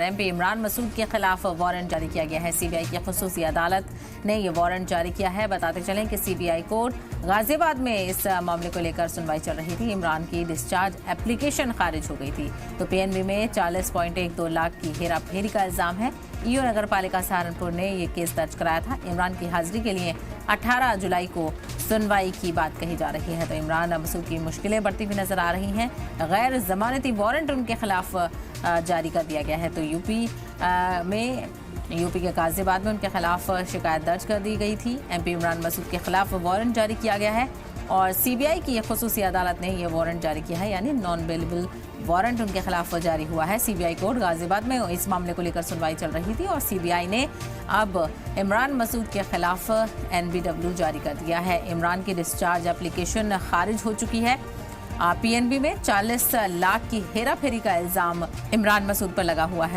MP Imran Masood के खिलाफ warrant जारी किया गया है। सीबीआई की खुसूसी अदालत ने ये वारंट जारी किया है। बताते चलें कि सीबीआई कोर्ट गाजियाबाद में इस मामले को लेकर सुनवाई चल रही थी। इमरान की डिस्चार्ज एप्लीकेशन खारिज हो गई थी। तो पीएनबी में 40.12 लाख की हेरा फेरी का इल्जाम है। ईओ नगर पालिका सहारनपुर ने ये केस दर्ज कराया था। इमरान की हाजिरी के लिए 18 जुलाई को सुनवाई की बात कही जा रही है। तो इमरान मसूद की मुश्किलें बढ़ती हुई नजर आ रही हैं। गैर जमानती वारंट उनके खिलाफ जारी कर दिया गया है। तो यूपी के गाजियाबाद में उनके खिलाफ शिकायत दर्ज कर दी गई थी। एमपी इमरान मसूद के खिलाफ वारंट जारी किया गया है और सीबीआई की खुसूसी अदालत ने यह वारंट जारी किया है, यानी नॉन बेलेबल वारंट उनके खिलाफ जारी हुआ है। सीबीआई कोर्ट गाजियाबाद में इस मामले को लेकर सुनवाई चल रही थी और सीबीआई ने अब इमरान मसूद के खिलाफ एनबीडब्ल्यू जारी कर दिया है। इमरान की डिस्चार्ज एप्लीकेशन खारिज हो चुकी है। पीएनबी में 40 लाख की हेरा फेरी का इल्जाम इमरान मसूद पर लगा हुआ है।